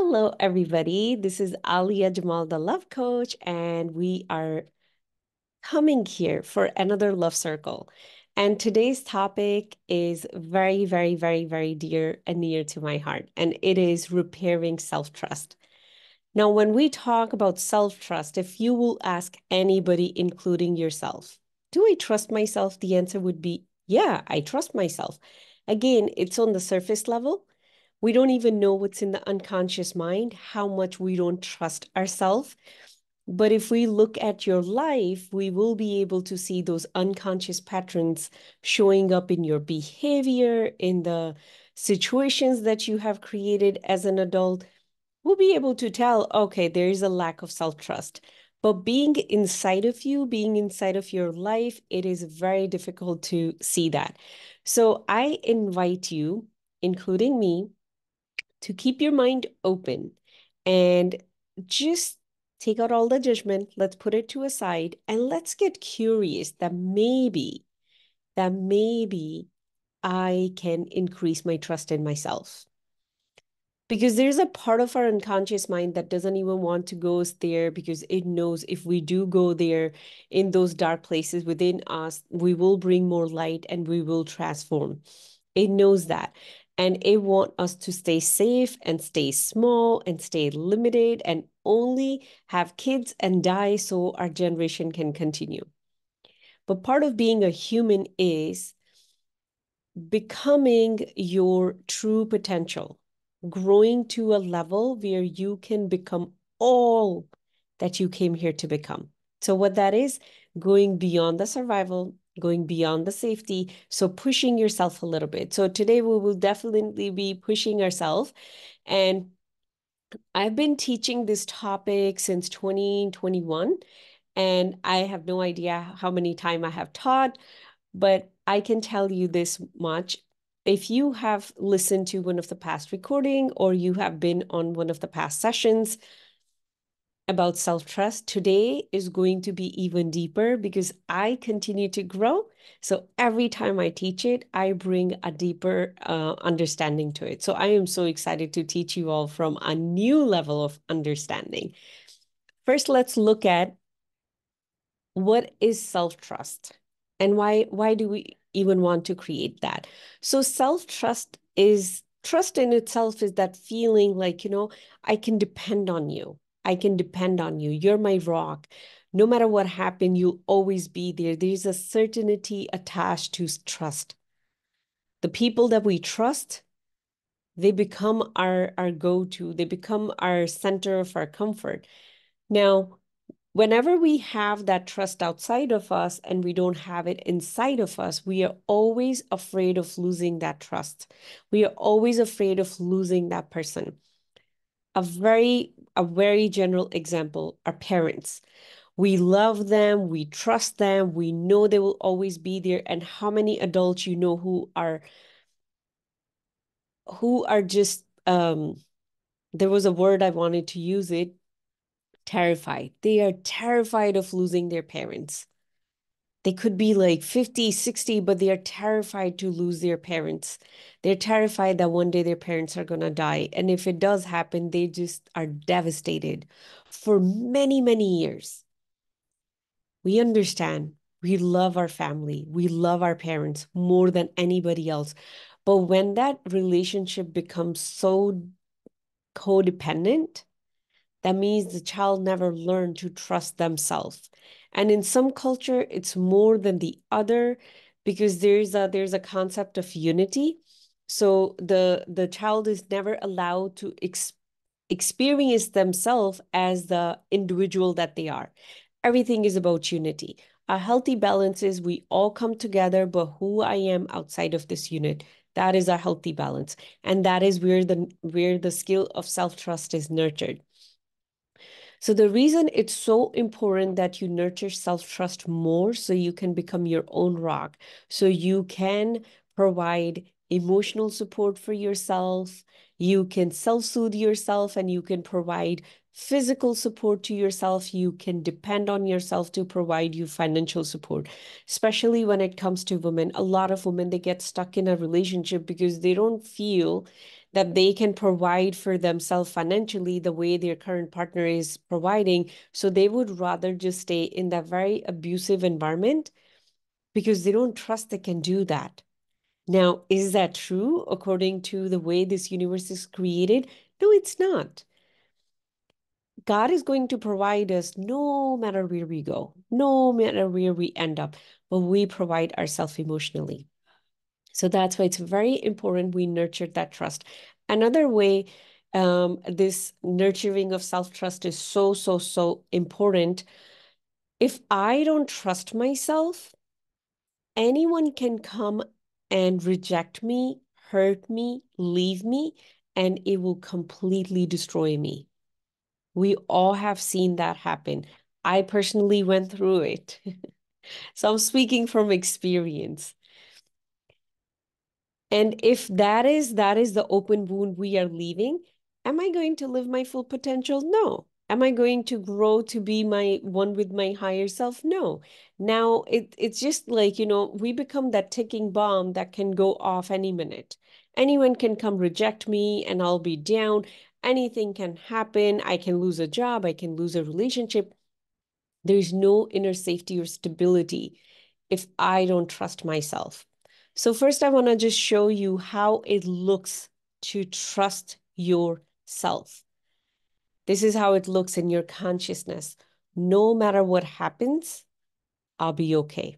Hello, everybody. This is Alia Jamal, the love coach, and we are coming here for another love circle. And today's topic is very, very, very, very dear and near to my heart, and it is repairing self-trust. Now, when we talk about self-trust, if you will ask anybody, including yourself, do I trust myself? The answer would be, yeah, I trust myself. Again, it's on the surface level. We don't even know what's in the unconscious mind, how much we don't trust ourselves. But if we look at your life, we will be able to see those unconscious patterns showing up in your behavior, in the situations that you have created as an adult. We'll be able to tell, okay, there is a lack of self-trust. But being inside of you, being inside of your life, it is very difficult to see that. So I invite you, including me, to keep your mind open and just take out all the judgment. Let's put it to a side and let's get curious that maybe I can increase my trust in myself. Because there's a part of our unconscious mind that doesn't even want to go there because it knows if we do go there in those dark places within us, we will bring more light and we will transform. It knows that. And it wants us to stay safe and stay small and stay limited and only have kids and die so our generation can continue. But part of being a human is becoming your true potential, growing to a level where you can become all that you came here to become. So, what that is, going beyond the survival, going beyond the safety. So, pushing yourself a little bit. So, today we will definitely be pushing ourselves. And I've been teaching this topic since 2021, and I have no idea how many times I have taught, but I can tell you this much. If you have listened to one of the past recording or you have been on one of the past sessions about self-trust, today is going to be even deeper because I continue to grow. So every time I teach it, I bring a deeper understanding to it. So I am so excited to teach you all from a new level of understanding. First, let's look at what is self-trust and why do we even want to create that. So self-trust is trust in itself is that feeling like, I can depend on you. I can depend on you. You're my rock. No matter what happened, you'll always be there. There's a certainty attached to trust. The people that we trust, they become our go-to. They become our center of our comfort. Now, whenever we have that trust outside of us and we don't have it inside of us, we are always afraid of losing that trust. We are always afraid of losing that person. A very general example, our parents. We love them, we trust them, we know they will always be there. And how many adults who are just there was a word I wanted to use it, terrified. They are terrified of losing their parents. They could be like 50, 60, but they are terrified to lose their parents. They're terrified that one day their parents are going to die. And if it does happen, they just are devastated for many, many years. We understand. We love our family. We love our parents more than anybody else. But when that relationship becomes so codependent, that means the child never learned to trust themselves. And in some culture, it's more than the other because there's a concept of unity. So the child is never allowed to experience themselves as the individual that they are. Everything is about unity. A healthy balance is we all come together, but who I am outside of this unit, that is a healthy balance. And that is where the skill of self-trust is nurtured. So the reason it's so important that you nurture self-trust more so you can become your own rock, so you can provide emotional support for yourself, you can self-soothe yourself, and you can provide physical support to yourself. You can depend on yourself to provide you financial support, especially when it comes to women. A lot of women, they get stuck in a relationship because they don't feel that they can provide for themselves financially the way their current partner is providing. So they would rather just stay in that very abusive environment because they don't trust they can do that. Now, is that true according to the way this universe is created? No, it's not. God is going to provide us no matter where we go, no matter where we end up, but we provide ourselves emotionally. So that's why it's very important we nurture that trust. Another way this nurturing of self-trust is so, so, so important. If I don't trust myself, anyone can come and reject me, hurt me, leave me, and it will completely destroy me. We all have seen that happen. I personally went through it. So I'm speaking from experience. And if that is the open wound we are leaving, am I going to live my full potential? No. Am I going to grow to be my one with my higher self? No. Now it's just like, we become that ticking bomb that can go off any minute. Anyone can come reject me and I'll be down. Anything can happen. I can lose a job. I can lose a relationship. There's no inner safety or stability if I don't trust myself. So, first, I want to just show you how it looks to trust yourself. This is how it looks in your consciousness. No matter what happens, I'll be okay.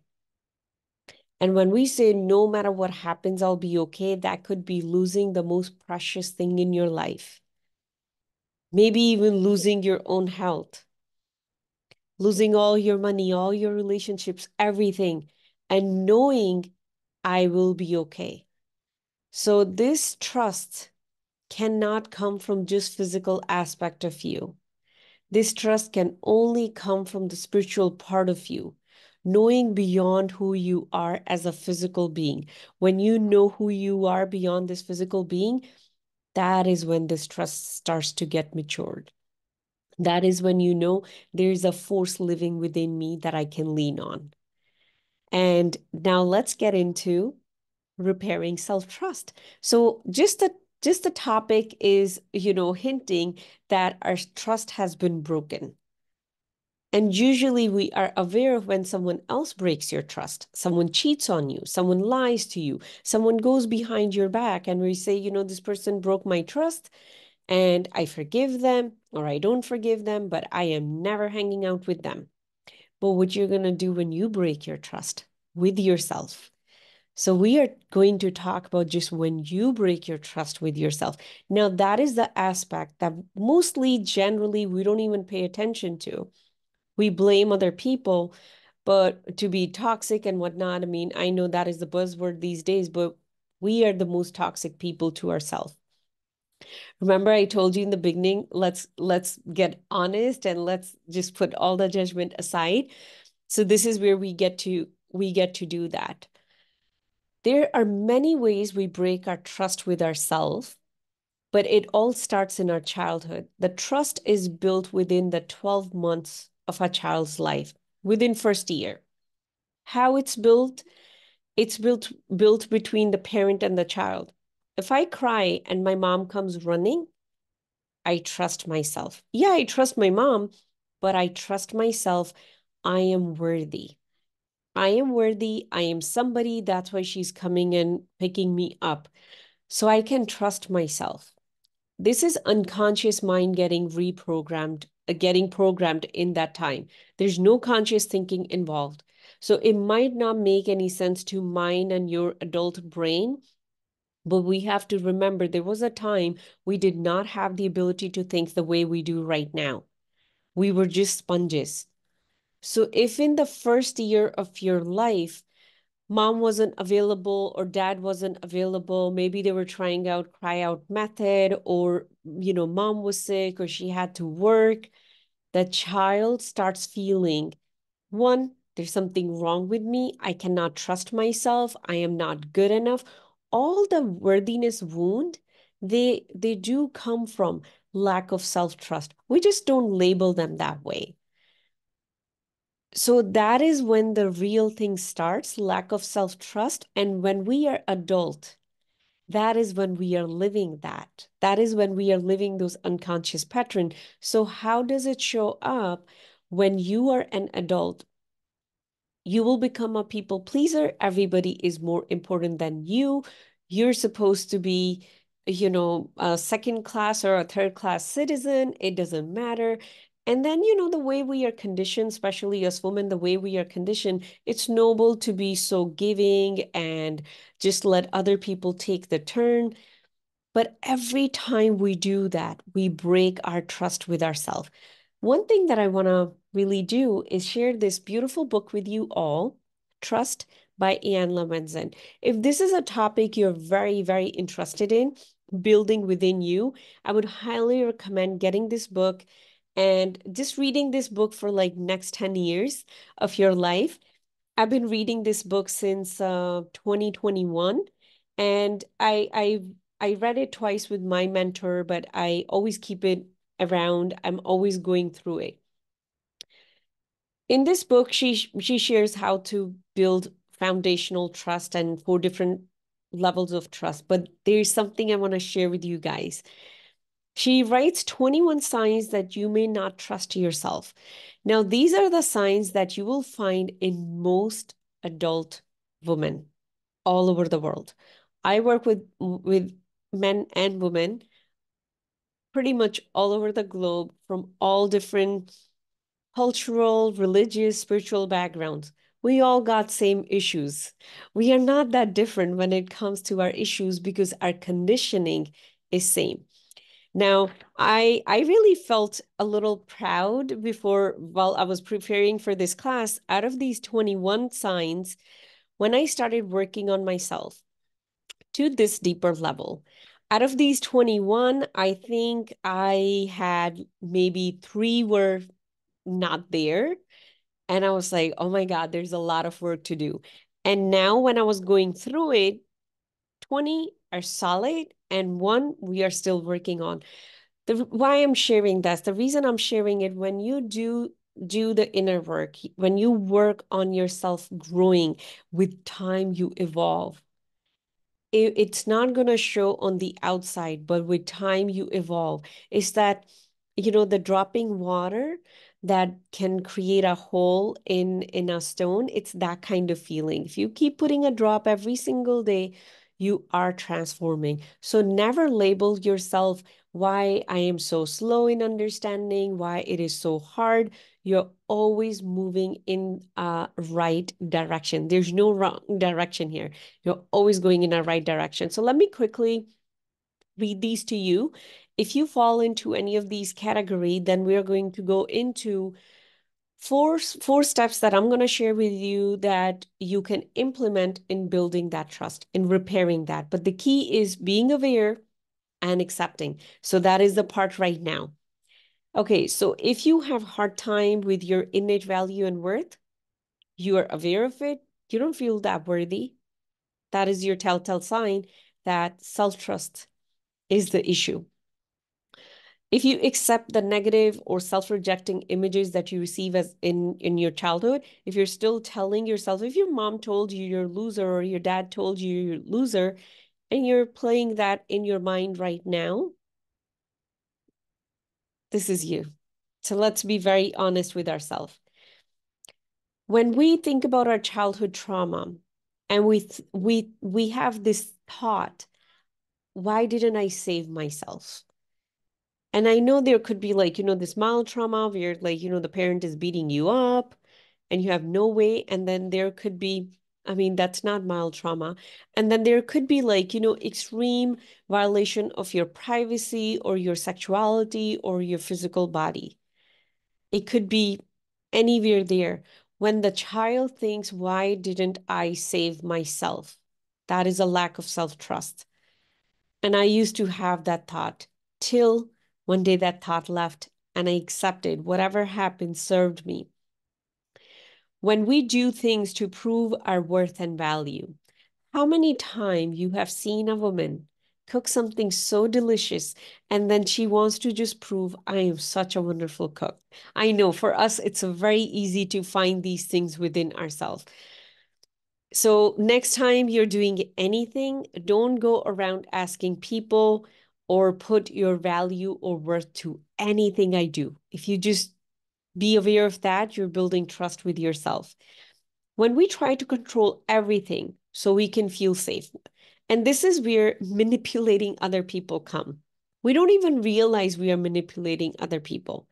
And when we say no matter what happens, I'll be okay, that could be losing the most precious thing in your life. Maybe even losing your own health, losing all your money, all your relationships, everything, and knowing I will be okay. So this trust cannot come from just physical aspect of you. This trust can only come from the spiritual part of you, knowing beyond who you are as a physical being. When you know who you are beyond this physical being, that is when this trust starts to get matured. That is when you know there's a force living within me that I can lean on. And now let's get into repairing self-trust. So just the topic is, hinting that our trust has been broken. And usually we are aware of when someone else breaks your trust, someone cheats on you, someone lies to you, someone goes behind your back, and we say, this person broke my trust and I forgive them or I don't forgive them, but I am never hanging out with them. But what you're going to do when you break your trust with yourself. So we are going to talk about just when you break your trust with yourself. Now, that is the aspect that mostly, generally, we don't even pay attention to. We blame other people, but to be toxic and whatnot. I mean, I know that is the buzzword these days, but we are the most toxic people to ourselves. Remember, I told you in the beginning, let's get honest and let's just put all the judgment aside. So this is where we get to do that. There are many ways we break our trust with ourselves, but it all starts in our childhood. The trust is built within the 12 months of a child's life, within first year. How it's built? It's built between the parent and the child. If I cry and my mom comes running, I trust myself. Yeah, I trust my mom, but I trust myself. I am worthy. I am worthy. I am somebody. That's why she's coming and picking me up. So I can trust myself. This is unconscious mind getting programmed in that time. There's no conscious thinking involved. So it might not make any sense to mine and your adult brain, but we have to remember there was a time we did not have the ability to think the way we do right now. We were just sponges. So if in the first year of your life, mom wasn't available or dad wasn't available, maybe they were trying out cry out method, or mom was sick or she had to work, the child starts feeling, one, there's something wrong with me, I cannot trust myself, I am not good enough. All the worthiness wound, they do come from lack of self-trust. We just don't label them that way. So that is when the real thing starts, lack of self-trust. And when we are adult, that is when we are living that. That is when we are living those unconscious patterns. So how does it show up when you are an adult? You will become a people pleaser. Everybody is more important than you. You're supposed to be, a second class or a third class citizen. It doesn't matter. And then, the way we are conditioned, especially as women, the way we are conditioned, it's noble to be so giving and just let other people take the turn. But every time we do that, we break our trust with ourselves. One thing that I want to really do is share this beautiful book with you all, Trust by Ian Levinson. If this is a topic you're very, very interested in, building within you, I would highly recommend getting this book and just reading this book for like next 10 years of your life. I've been reading this book since 2021, and I read it twice with my mentor, but I always keep it around. I'm always going through it. In this book, she shares how to build foundational trust and 4 different levels of trust. But there's something I want to share with you guys. She writes 21 signs that you may not trust yourself. Now, these are the signs that you will find in most adult women all over the world. I work with men and women pretty much all over the globe from all different cultural, religious, spiritual backgrounds. We all got same issues. We are not that different when it comes to our issues because our conditioning is same. Now, I really felt a little proud before while I was preparing for this class. Out of these 21 signs, when I started working on myself to this deeper level, out of these 21, I think I had maybe 3 were not there. And I was like, oh my God, there's a lot of work to do. And now when I was going through it, 20 are solid and 1 we are still working on. Why I'm sharing that, the reason I'm sharing it, when you do the inner work, when you work on yourself growing, with time you evolve. It's not going to show on the outside, but with time you evolve. It's that, the dropping water that can create a hole in a stone. It's that kind of feeling. If you keep putting a drop every single day, you are transforming. So never label yourself why I am so slow in understanding, why it is so hard. You're always moving in a right direction. There's no wrong direction here. You're always going in a right direction. So let me quickly read these to you. If you fall into any of these category, then we're going to go into four steps that I'm going to share with you that you can implement in building that trust, in repairing that. But the key is being aware and accepting. So that is the part right now. Okay, so if you have hard time with your innate value and worth, you are aware of it, you don't feel that worthy, that is your telltale sign that self-trust is the issue. If you accept the negative or self-rejecting images that you receive as in your childhood, if you're still telling yourself, if your mom told you you're a loser or your dad told you you're a loser, and you're playing that in your mind right now, this is you. So let's be very honest with ourselves. When we think about our childhood trauma and we have this thought, why didn't I save myself? And I know there could be like, this mild trauma where like, the parent is beating you up and you have no way. And then there could be, I mean, that's not mild trauma. And then there could be like, extreme violation of your privacy or your sexuality or your physical body. It could be anywhere there. When the child thinks, why didn't I save myself? That is a lack of self-trust. And I used to have that thought till one day that thought left and I accepted whatever happened served me. When we do things to prove our worth and value, how many times you have seen a woman cook something so delicious and then she wants to just prove I am such a wonderful cook. I know for us, it's very easy to find these things within ourselves. So next time you're doing anything, don't go around asking people or put your value or worth to anything I do. If you just be aware of that, you're building trust with yourself. When we try to control everything so we can feel safe, and this is where manipulating other people come. We don't even realize we are manipulating other people.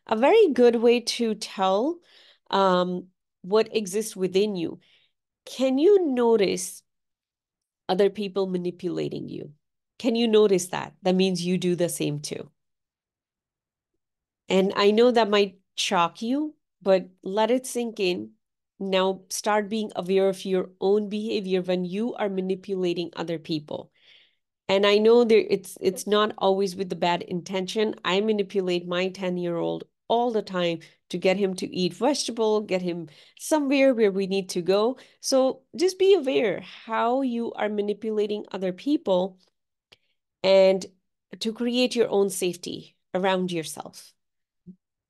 A very good way to tell um, what exists within you. Can you notice other people manipulating you? Can you notice that? That means you do the same too. And I know that might shock you, but let it sink in. Now start being aware of your own behavior when you are manipulating other people. And I know it's not always with the bad intention. I manipulate my 10-year-old all the time to get him to eat vegetable, get him somewhere where we need to go. So just be aware how you are manipulating other people and to create your own safety around yourself.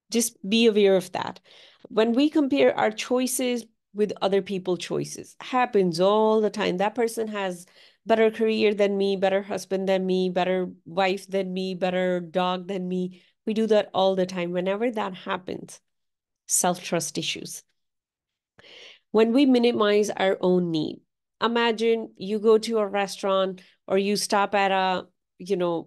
Just be aware of that. When we compare our choices with other people's choices, happens all the time. That person has better career than me, better husband than me, better wife than me, better dog than me. We do that all the time. Whenever that happens, self-trust issues. When we minimize our own need, imagine you go to a restaurant or you stop at a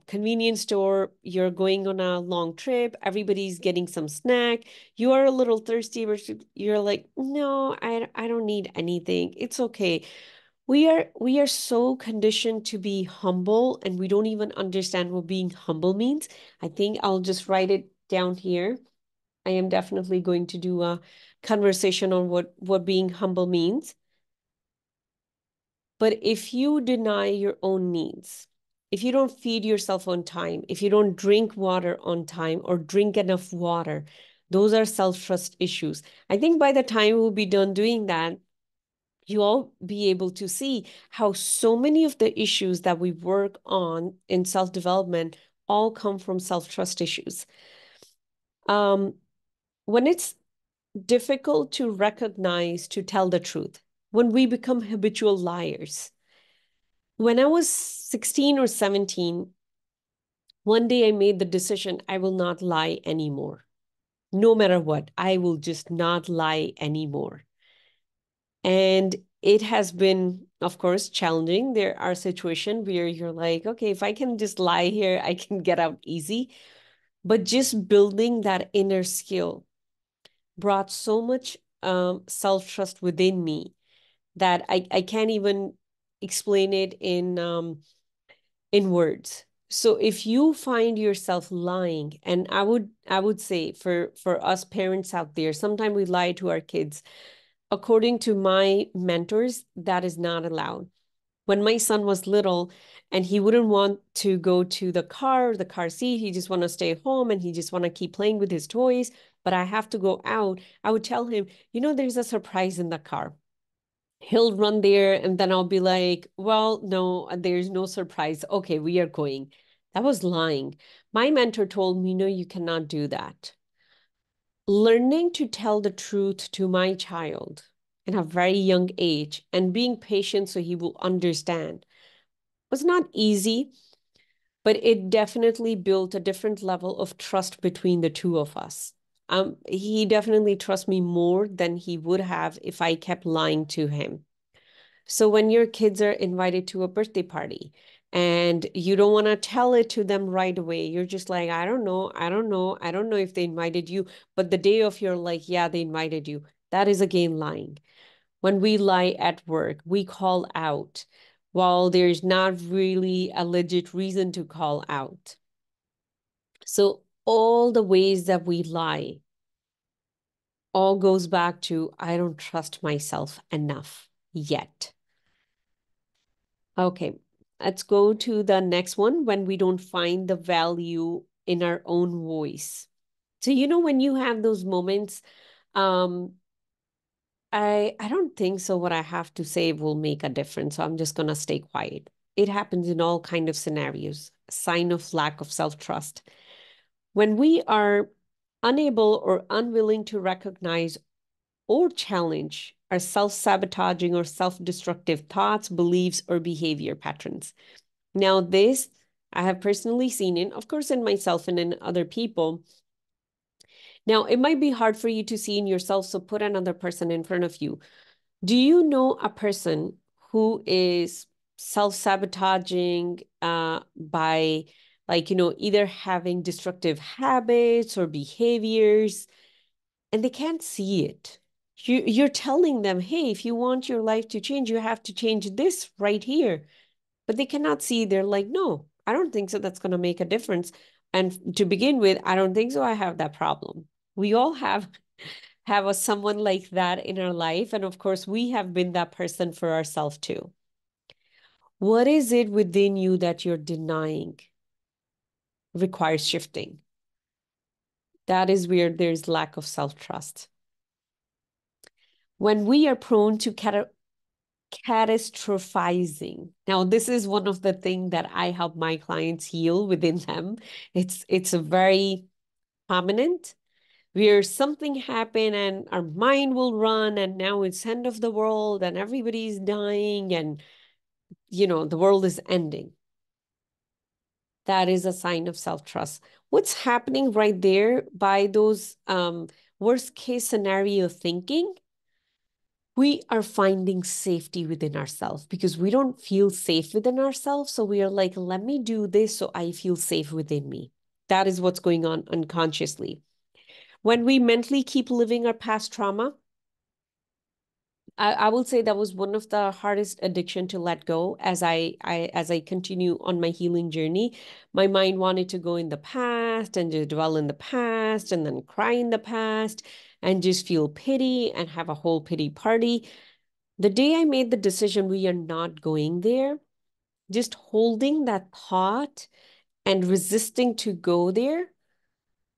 convenience store, you're going on a long trip, everybody's getting some snack, you are a little thirsty, but you're like, no, I don't need anything. It's okay. We are so conditioned to be humble and we don't even understand what being humble means. I think I'll just write it down here. I am definitely going to do a conversation on what being humble means. But if you deny your own needs, if you don't feed yourself on time, if you don't drink water on time or drink enough water, those are self-trust issues. I think by the time we'll be done doing that, you'll be able to see how so many of the issues that we work on in self-development all come from self-trust issues. Um, when it's difficult to recognize, to tell the truth, when we become habitual liars. When I was 16 or 17, one day I made the decision I will not lie anymore. No matter what, I will just not lie anymore. And it has been, of course, challenging. There are situations where you're like, okay, if I can just lie here, I can get out easy. But just building that inner skill brought so much self-trust within me that I can't even explain it in words. So if you find yourself lying, and I would say for us parents out there, sometimes we lie to our kids. According to my mentors, that is not allowed. When my son was little and he wouldn't want to go to the car seat, he just want to stay home and he just want to keep playing with his toys, but I have to go out, I would tell him, there's a surprise in the car. He'll run there and then I'll be like, well, no, there's no surprise. Okay, we are going. That was lying. My mentor told me, no, you cannot do that. Learning to tell the truth to my child in a very young age and being patient so he will understand was not easy, but it definitely built a different level of trust between the two of us. He definitely trusts me more than he would have if I kept lying to him. So when your kids are invited to a birthday party and you don't want to tell it to them right away, you're just like, I don't know, I don't know, I don't know if they invited you. But the day of you're like, yeah, they invited you. That is again lying. When we lie at work, we call out while there's not really a legit reason to call out. So all the ways that we lie all goes back to I don't trust myself enough yet. Okay, let's go to the next one when we don't find the value in our own voice. So, when you have those moments, um, I don't think so. What I have to say will make a difference. So I'm just gonna stay quiet. It happens in all kind of scenarios, sign of lack of self-trust. When we are unable or unwilling to recognize or challenge are self-sabotaging or self-destructive thoughts, beliefs, or behavior patterns. Now, this I have personally seen it, of course, in myself and in other people. Now, it might be hard for you to see in yourself, so put another person in front of you. Do you know a person who is self-sabotaging by like, either having destructive habits or behaviors, and they can't see it? You're telling them, hey, if you want your life to change, you have to change this right here. But they cannot see. They're like, no, I don't think so. That's going to make a difference. And to begin with, I don't think so. I have that problem. We all have someone like that in our life. And of course, we have been that person for ourselves too. What is it within you that you're denying requires shifting? That is where there's lack of self-trust. When we are prone to catastrophizing. Now, this is one of the things that I help my clients heal within them. It's a very prominent where something happened and our mind will run and now it's end of the world and everybody's dying and the world is ending. That is a sign of self-trust. What's happening right there by those worst case scenario thinking? We are finding safety within ourselves because we don't feel safe within ourselves. So we are like, let me do this so I feel safe within me. That is what's going on unconsciously. When we mentally keep living our past trauma, I will say that was one of the hardest addiction to let go as I continue on my healing journey. My mind wanted to go in the past and just dwell in the past and then cry in the past and just feel pity and have a whole pity party. The day I made the decision, we are not going there, just holding that thought and resisting to go there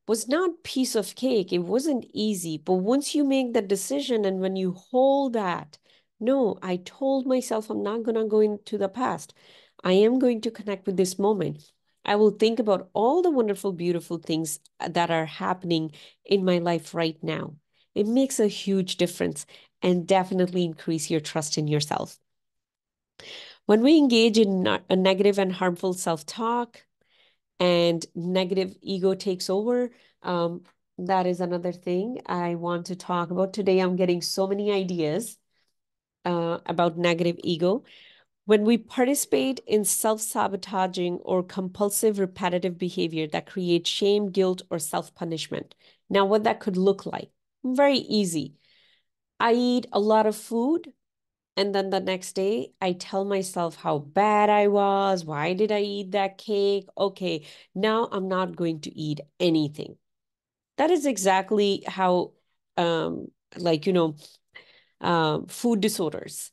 was not piece of cake. It wasn't easy. But once you make that decision and when you hold that, no, I told myself I'm not going to go into the past. I am going to connect with this moment. I will think about all the wonderful, beautiful things that are happening in my life right now. It makes a huge difference and definitely increase your trust in yourself. When we engage in a negative and harmful self-talk, and negative ego takes over. Um, that is another thing I want to talk about today. I'm getting so many ideas about negative ego. When we participate in self-sabotaging or compulsive repetitive behavior that creates shame, guilt, or self-punishment. Now, what that could look like? Very easy. I eat a lot of food. And then the next day, I tell myself how bad I was. Why did I eat that cake? Okay, now I'm not going to eat anything. That is exactly how, um, like, food disorders,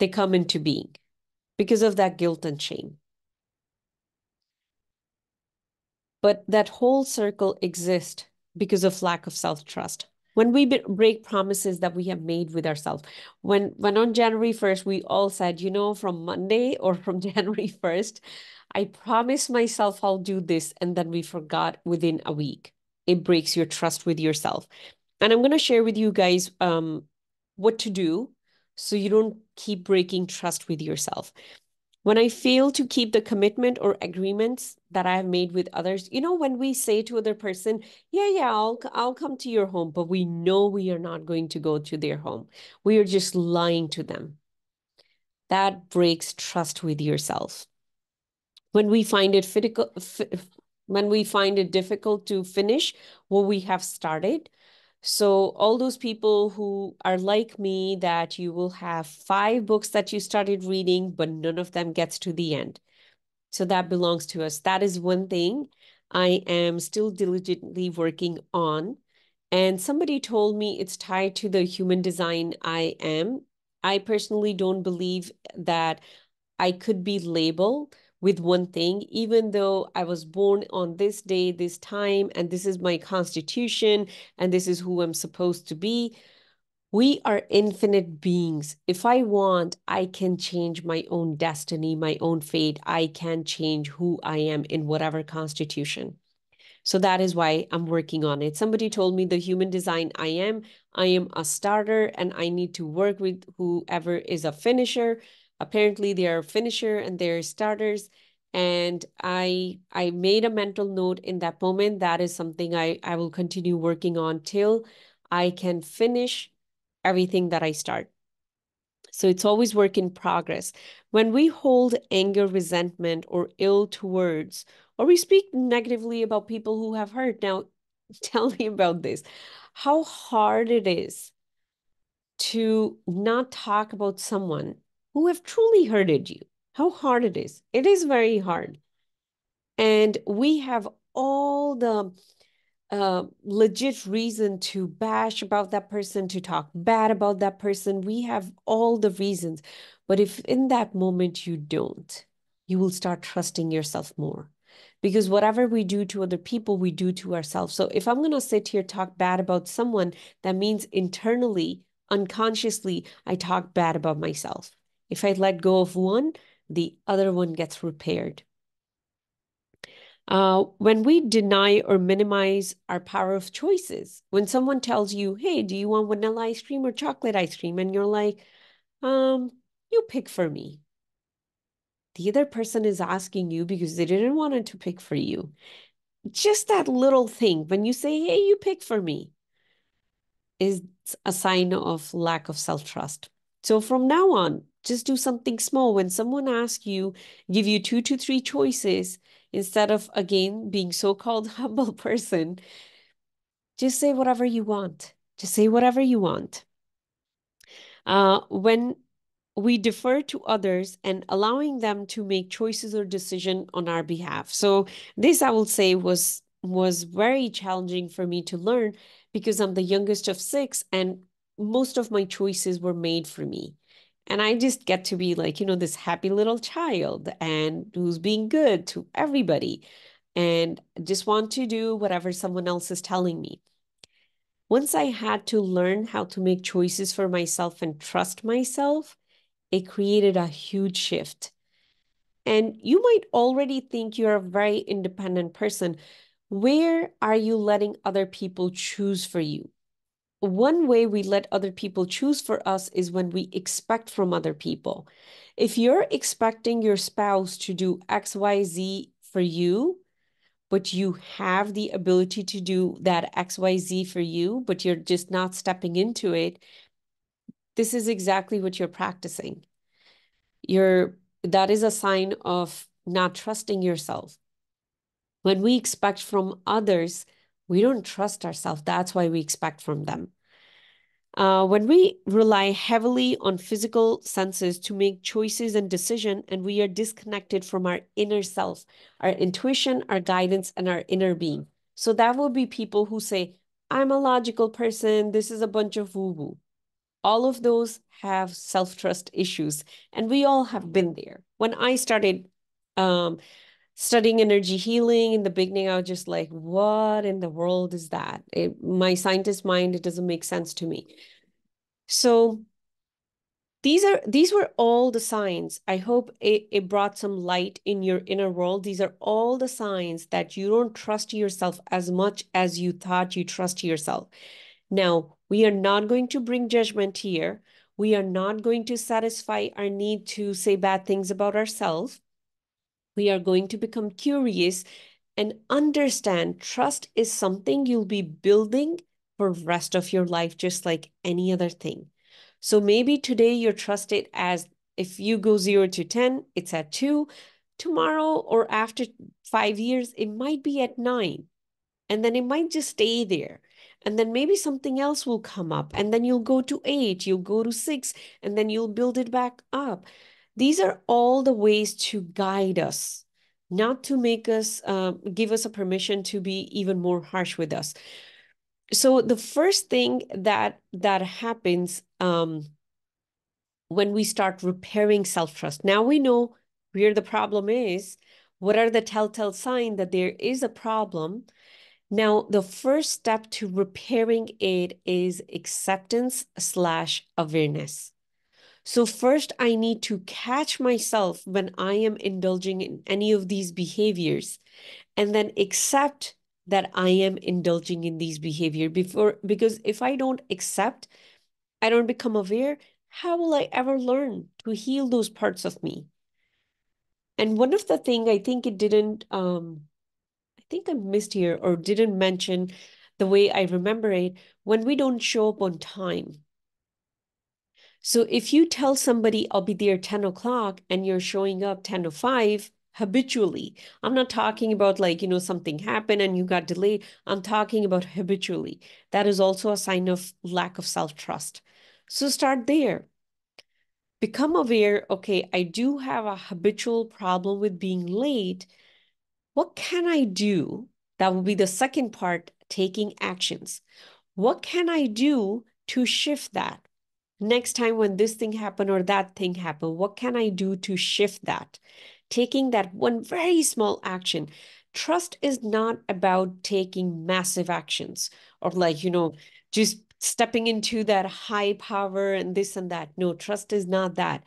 they come into being because of that guilt and shame. But that whole circle exists because of lack of self-trust. When we break promises that we have made with ourselves, when on January 1st, we all said, from Monday or from January 1st, I promised myself I'll do this, and then we forgot within a week. It breaks your trust with yourself. And I'm going to share with you guys what to do so you don't keep breaking trust with yourself. When I fail to keep the commitment or agreements that I have made with others, when we say to other person, yeah, I'll come to your home, but we know we are not going to go to their home. We are just lying to them. That breaks trust with yourself. When we find it difficult to finish what we have started. So all those people who are like me, that you will have 5 books that you started reading, but none of them gets to the end. So that belongs to us. That is one thing I am still diligently working on. And somebody told me it's tied to the human design I am. I personally don't believe that I could be labeled with one thing, even though I was born on this day, this time, and this is my constitution, and this is who I'm supposed to be. We are infinite beings. If I want, I can change my own destiny, my own fate. I can change who I am in whatever constitution. So that is why I'm working on it. Somebody told me the human design I am a starter and I need to work with whoever is a finisher. Apparently they are a finisher and they're starters. And I made a mental note in that moment. That is something I will continue working on till I can finish everything that I start. So it's always work in progress. When we hold anger, resentment, or ill towards, or we speak negatively about people who have hurt, now tell me about this. How hard it is to not talk about someone who have truly hurted you. How hard it is. It is very hard. And we have all the legit reason to bash about that person, to talk bad about that person. We have all the reasons. But if in that moment you don't, you will start trusting yourself more. Because whatever we do to other people, we do to ourselves. So if I'm going to sit here, talk bad about someone, that means internally, unconsciously, I talk bad about myself. If I let go of one, the other one gets repaired. When we deny or minimize our power of choices, when someone tells you, hey, do you want vanilla ice cream or chocolate ice cream? And you're like, um, you pick for me. The other person is asking you because they didn't want it to pick for you. Just that little thing, when you say, hey, you pick for me, is a sign of lack of self-trust. So from now on, just do something small. When someone asks you, give you 2 to 3 choices, instead of, again, being so-called humble person, just say whatever you want. Just say whatever you want. When we defer to others and allowing them to make choices or decision on our behalf. So this, I will say, was very challenging for me to learn because I'm the youngest of 6 and most of my choices were made for me. And I just get to be like, this happy little child and who's being good to everybody and just want to do whatever someone else is telling me. Once I had to learn how to make choices for myself and trust myself, it created a huge shift. And you might already think you're a very independent person. Where are you letting other people choose for you? One way we let other people choose for us is when we expect from other people. If you're expecting your spouse to do XYZ for you, but you have the ability to do that XYZ for you, but you're just not stepping into it, this is exactly what you're practicing. That is a sign of not trusting yourself. When we expect from others, we don't trust ourselves. That's why we expect from them. When we rely heavily on physical senses to make choices and decision, and we are disconnected from our inner self, our intuition, our guidance, and our inner being. So that will be people who say, I'm a logical person. This is a bunch of woo-woo. All of those have self-trust issues, and we all have been there. When I started studying energy healing in the beginning, I was just like, what in the world is that? My scientist mind, it doesn't make sense to me. So these were all the signs. I hope it brought some light in your inner world. These are all the signs that you don't trust yourself as much as you thought you trust yourself. Now, we are not going to bring judgment here. We are not going to satisfy our need to say bad things about ourselves. We are going to become curious and understand trust is something you'll be building for the rest of your life, just like any other thing. So maybe today you're trusted as if you go 0 to 10, it's at 2. Tomorrow or after 5 years, it might be at 9. And then it might just stay there. And then maybe something else will come up. And then you'll go to 8, you'll go to 6, and then you'll build it back up. These are all the ways to guide us, not to make us, give us a permission to be even more harsh with us. So the first thing that happens when we start repairing self-trust, now we know where the problem is. What are the telltale signs that there is a problem? Now, the first step to repairing it is acceptance/awareness. So first, I need to catch myself when I am indulging in any of these behaviors and then accept that I am indulging in these behavior before, because if I don't accept, I don't become aware, how will I ever learn to heal those parts of me? And one of the thing I think it didn't I think I missed here or didn't mention the way I remember it, when we don't show up on time. So if you tell somebody I'll be there 10 o'clock and you're showing up 10:05 habitually, I'm not talking about like, something happened and you got delayed. I'm talking about habitually. That is also a sign of lack of self-trust. So start there. Become aware, okay, I do have a habitual problem with being late. What can I do? That will be the second part, taking actions. What can I do to shift that? Next time when this thing happened or that thing happened, what can I do to shift that? Taking that one very small action. Trust is not about taking massive actions or like, just stepping into that high power and this and that. No, trust is not that.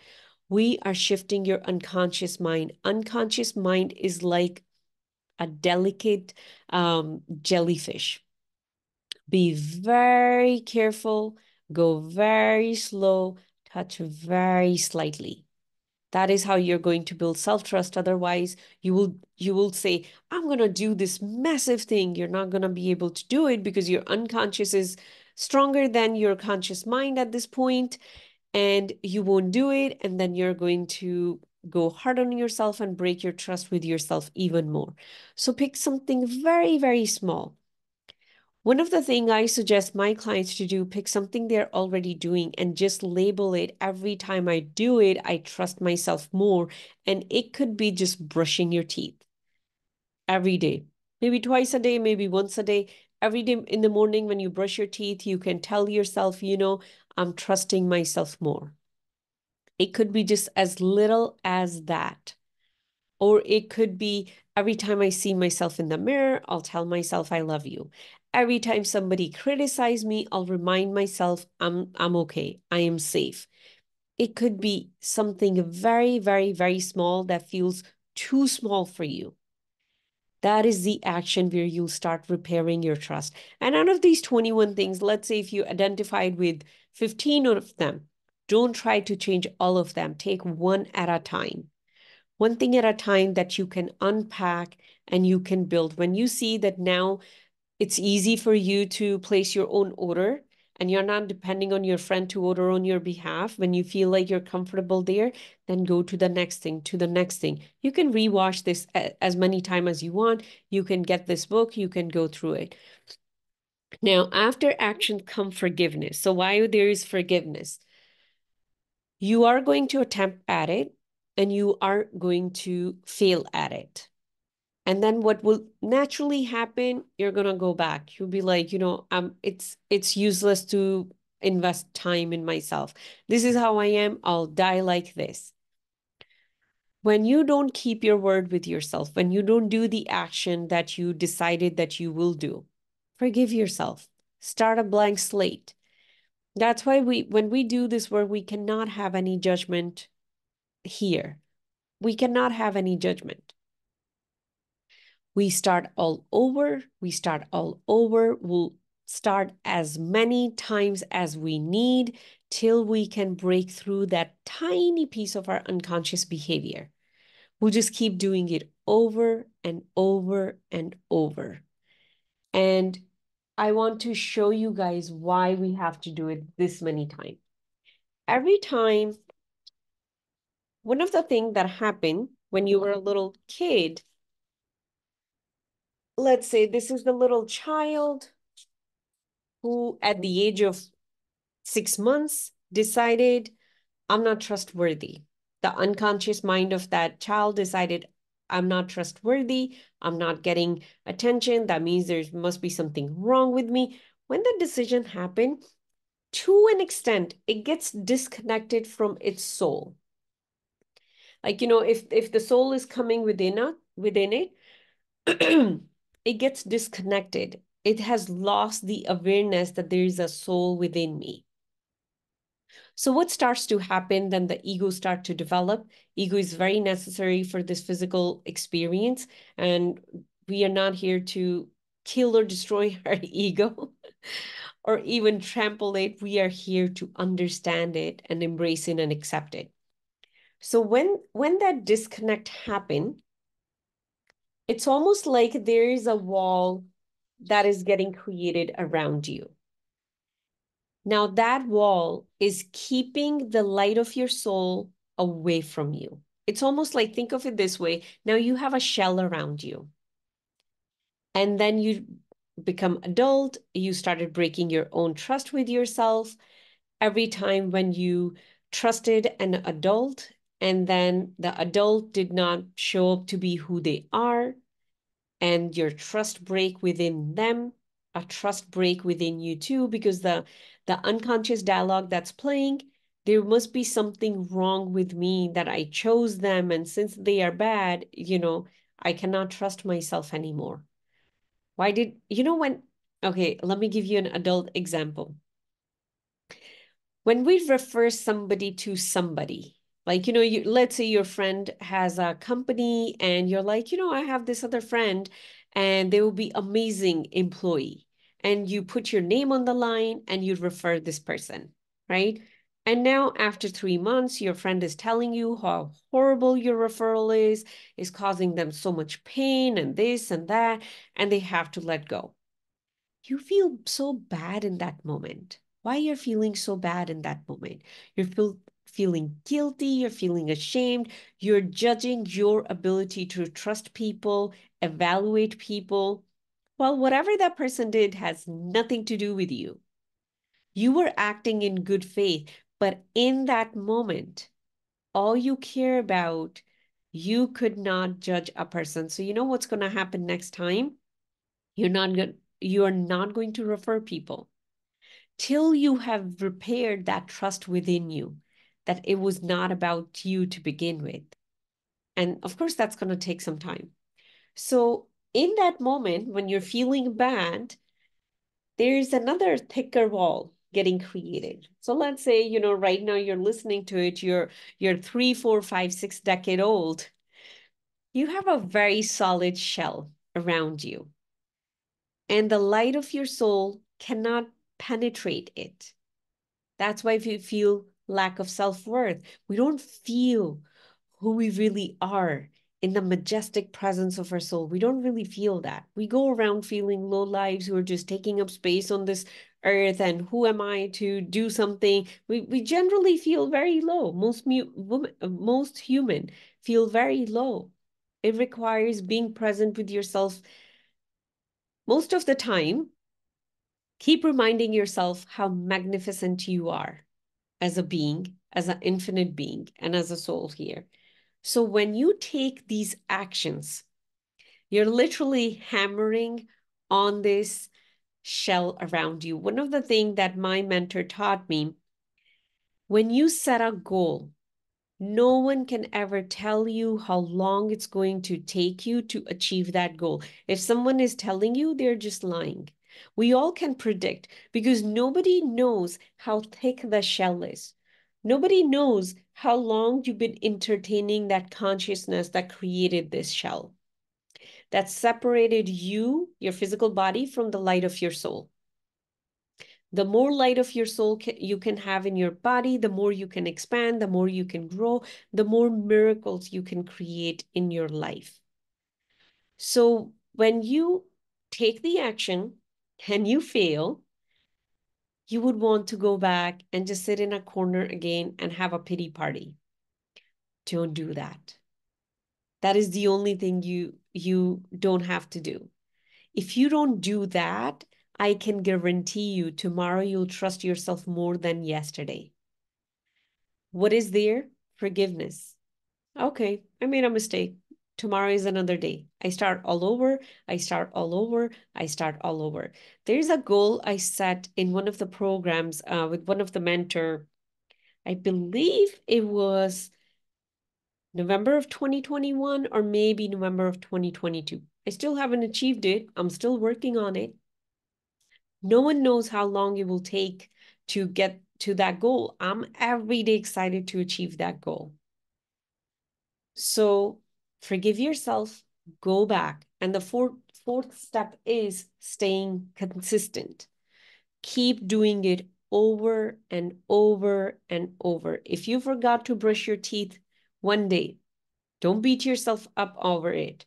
We are shifting your unconscious mind. Unconscious mind is like a delicate jellyfish. Be very careful, go very slow, touch very slightly. That is how you're going to build self-trust. Otherwise, you will say, I'm going to do this massive thing. You're not going to be able to do it because your unconscious is stronger than your conscious mind at this point, and you won't do it. And then you're going to go hard on yourself and break your trust with yourself even more. So pick something very, very small. One of the things I suggest my clients to do, pick something they're already doing and just label it. Every time I do it, I trust myself more. And it could be just brushing your teeth every day, maybe twice a day, maybe once a day. Every day in the morning when you brush your teeth, you can tell yourself, I'm trusting myself more. It could be just as little as that. Or it could be every time I see myself in the mirror, I'll tell myself I love you. Every time somebody criticizes me, I'll remind myself I'm okay. I am safe. It could be something very, very, very small that feels too small for you. That is the action where you'll start repairing your trust. And out of these 21 things, let's say if you identified with 15 of them, don't try to change all of them. Take one at a time, one thing at a time that you can unpack and you can build. When you see that now it's easy for you to place your own order and you're not depending on your friend to order on your behalf, when you feel like you're comfortable there, then go to the next thing, to the next thing. You can rewatch this as many times as you want. You can get this book, you can go through it. Now, after action come forgiveness. So why there is forgiveness? You are going to attempt at it and you are going to fail at it. And then what will naturally happen, you're going to go back. You'll be like, it's useless to invest time in myself. This is how I am. I'll die like this. When you don't keep your word with yourself, when you don't do the action that you decided that you will do, forgive yourself. Start a blank slate. That's why when we do this work, we cannot have any judgment here. We cannot have any judgment. We start all over. We start all over. We'll start as many times as we need till we can break through that tiny piece of our unconscious behavior. We'll just keep doing it over and over and over. And I want to show you guys why we have to do it this many times. Every time, one of the things that happened when you were a little kid, let's say this is the little child who at the age of 6 months decided, I'm not trustworthy. The unconscious mind of that child decided, I'm not trustworthy. I'm not getting attention. That means there must be something wrong with me. When the decision happened, to an extent, it gets disconnected from its soul. Like, if the soul is coming within it, it gets disconnected. It has lost the awareness that there is a soul within me. So what starts to happen, then the ego start to develop. Ego is very necessary for this physical experience. And we are not here to kill or destroy our ego or even trample it. We are here to understand it and embrace it and accept it. So when that disconnect happen, it's almost like there is a wall that is getting created around you. Now that wall is keeping the light of your soul away from you. It's almost like, think of it this way. Now you have a shell around you. And then you become adult, you started breaking your own trust with yourself. Every time when you trusted an adult and then the adult did not show up to be who they are, and your trust break within them, a trust break within you too, because the unconscious dialogue that's playing, there must be something wrong with me that I chose them, and since they are bad, I cannot trust myself anymore. Why did when okay, let me give you an adult example. When we refer somebody to somebody, like, let's say your friend has a company and you're like, I have this other friend and they will be amazing employee. And you put your name on the line and you refer this person, right? And now after 3 months, your friend is telling you how horrible your referral is causing them so much pain and this and that, and they have to let go. You feel so bad in that moment. Why you're feeling so bad in that moment? Feeling guilty, you're feeling ashamed, you're judging your ability to trust people, evaluate people. Well, whatever that person did has nothing to do with you. You were acting in good faith, but in that moment, all you care about, you could not judge a person. So you know what's going to happen next time? You are not going to refer people till you have repaired that trust within you, that it was not about you to begin with. And of course, that's going to take some time. So in that moment, when you're feeling bad, there's another thicker wall getting created. So let's say, right now you're listening to it, you're 3, 4, 5, 6 decade old. You have a very solid shell around you, and the light of your soul cannot penetrate it. That's why we feel lack of self-worth. We don't feel who we really are in the majestic presence of our soul. We don't really feel that. We go around feeling low lives who are just taking up space on this earth, and who am I to do something? We generally feel very low. Most human feel very low. It requires being present with yourself most of the time. Keep reminding yourself how magnificent you are as a being, as an infinite being, and as a soul here. So when you take these actions, you're literally hammering on this shell around you. One of the things that my mentor taught me, when you set a goal, no one can ever tell you how long it's going to take you to achieve that goal. If someone is telling you, they're just lying. We all can predict because nobody knows how thick the shell is. Nobody knows how long you've been entertaining that consciousness that created this shell, that separated you, your physical body, from the light of your soul. The more light of your soul you can have in your body, the more you can expand, the more you can grow, the more miracles you can create in your life. So when you take the action and you fail, you would want to go back and just sit in a corner again and have a pity party. Don't do that. That is the only thing you don't have to do. If you don't do that, I can guarantee you tomorrow you'll trust yourself more than yesterday. What is there? Forgiveness. Okay, I made a mistake. Tomorrow is another day. I start all over. I start all over. I start all over. There's a goal I set in one of the programs with one of the mentor. I believe it was November of 2021 or maybe November of 2022. I still haven't achieved it. I'm still working on it. No one knows how long it will take to get to that goal. I'm every day excited to achieve that goal. So forgive yourself, go back. And the fourth step is staying consistent. Keep doing it over and over and over. If you forgot to brush your teeth one day, don't beat yourself up over it.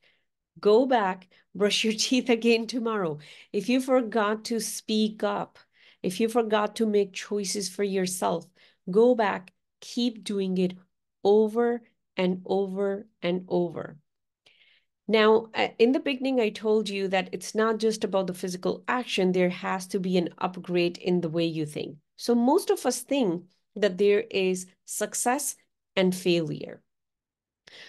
Go back, brush your teeth again tomorrow. If you forgot to speak up, if you forgot to make choices for yourself, go back, keep doing it over and over and over. Now, in the beginning, I told you that it's not just about the physical action, there has to be an upgrade in the way you think. So, most of us think that there is success and failure.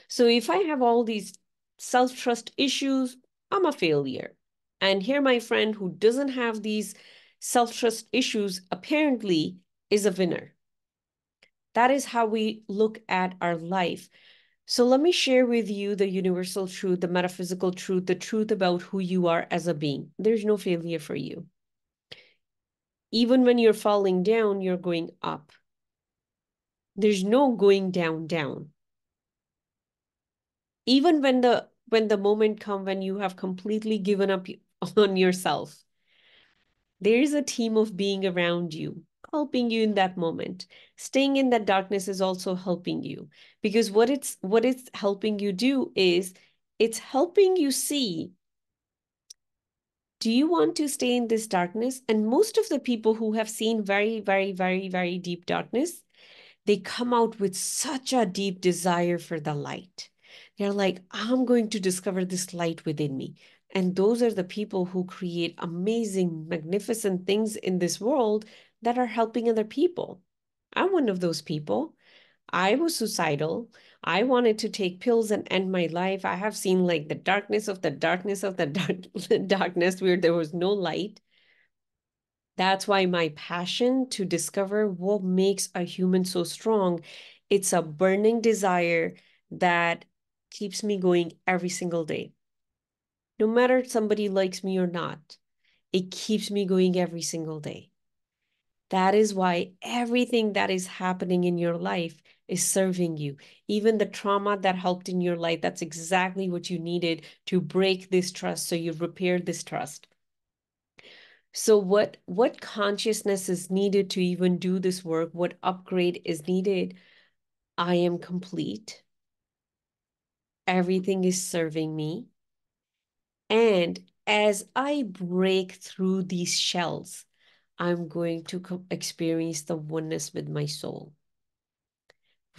So, if I have all these self trust issues, I'm a failure. And here, my friend who doesn't have these self trust issues apparently is a winner. That is how we look at our life. So let me share with you the universal truth, the metaphysical truth, the truth about who you are as a being. There's no failure for you. Even when you're falling down, you're going up. There's no going down, down. Even when the moment comes when you have completely given up on yourself, there is a team of being around you, helping you in that moment. Staying in that darkness is also helping you, because what it's helping you do is it's helping you see, do you want to stay in this darkness? And most of the people who have seen very, very, very, very deep darkness, they come out with such a deep desire for the light. They're like, I'm going to discover this light within me. And those are the people who create amazing, magnificent things in this world that are helping other people. I'm one of those people. I was suicidal. I wanted to take pills and end my life. I have seen like the darkness of the darkness of the darkness where there was no light. That's why my passion to discover what makes a human so strong, it's a burning desire that keeps me going every single day. No matter somebody likes me or not, it keeps me going every single day. That is why everything that is happening in your life is serving you. Even the trauma that helped in your life, that's exactly what you needed to break this trust. So you repaired this trust. So what consciousness is needed to even do this work? What upgrade is needed? I am complete. Everything is serving me. And as I break through these shells, I'm going to experience the oneness with my soul.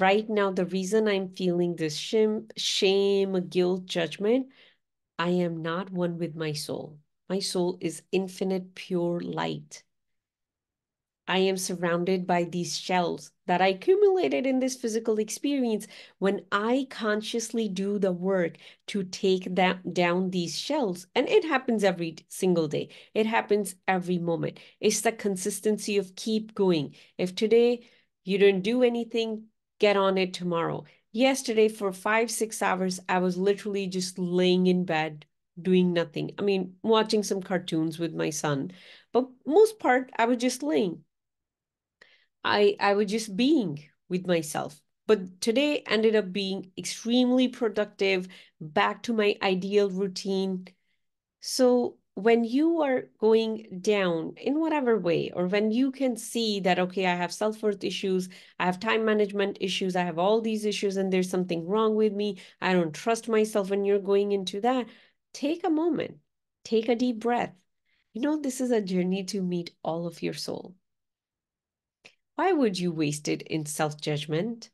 Right now, the reason I'm feeling this shame, guilt, judgment, I am not one with my soul. My soul is infinite, pure light. I am surrounded by these shells that I accumulated in this physical experience. When I consciously do the work to take down these shells, and it happens every single day, it happens every moment. It's the consistency of keep going. If today you don't do anything, get on it tomorrow. Yesterday, for 5, 6 hours, I was literally just laying in bed doing nothing. I mean, watching some cartoons with my son, but most part, I was just laying. I was just being with myself. But today ended up being extremely productive, back to my ideal routine. So when you are going down in whatever way, or when you can see that, okay, I have self-worth issues, I have time management issues, I have all these issues, and there's something wrong with me, I don't trust myself, when you're going into that, take a moment, take a deep breath. You know, this is a journey to meet all of your soul. Why would you waste it in self-judgment?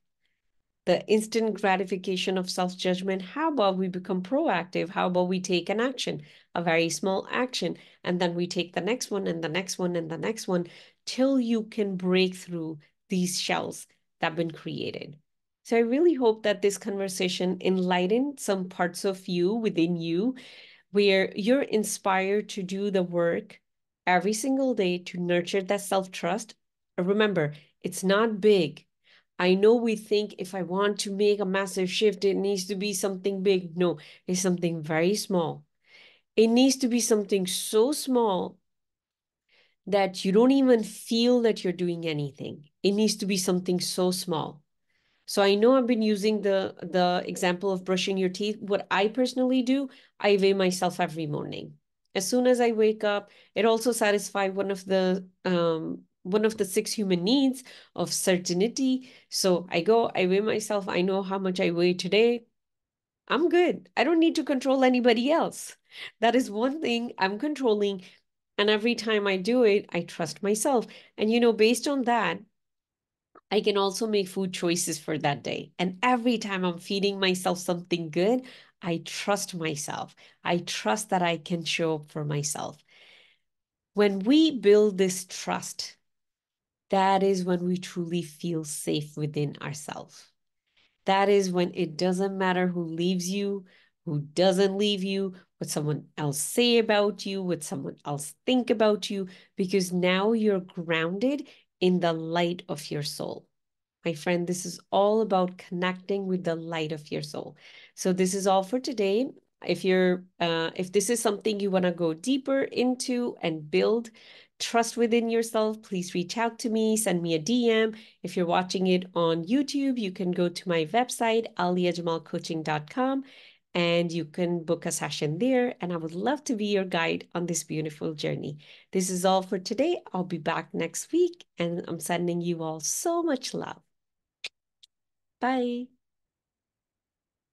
The instant gratification of self-judgment. How about we become proactive? How about we take an action, a very small action, and then we take the next one and the next one and the next one till you can break through these shells that have been created. So I really hope that this conversation enlightened some parts of you within you where you're inspired to do the work every single day to nurture that self-trust. Remember, it's not big. I know we think if I want to make a massive shift, it needs to be something big. No, it's something very small. It needs to be something so small that you don't even feel that you're doing anything. It needs to be something so small. So I know I've been using the example of brushing your teeth. What I personally do, I weigh myself every morning. As soon as I wake up, it also satisfies one of the six human needs of certainty. So I go, I weigh myself, I know how much I weigh today. I'm good. I don't need to control anybody else. That is one thing I'm controlling. And every time I do it, I trust myself. And based on that, I can also make food choices for that day. And every time I'm feeding myself something good, I trust myself. I trust that I can show up for myself. When we build this trust, that is when we truly feel safe within ourselves. That is when it doesn't matter who leaves you, who doesn't leave you, what someone else say about you, what someone else think about you, because now you're grounded in the light of your soul. My friend, this is all about connecting with the light of your soul. So this is all for today. If this is something you want to go deeper into and build trust within yourself, please reach out to me, send me a DM. If you're watching it on YouTube, you can go to my website, aliajamalcoaching.com, and you can book a session there. And I would love to be your guide on this beautiful journey. This is all for today. I'll be back next week, and I'm sending you all so much love. Bye.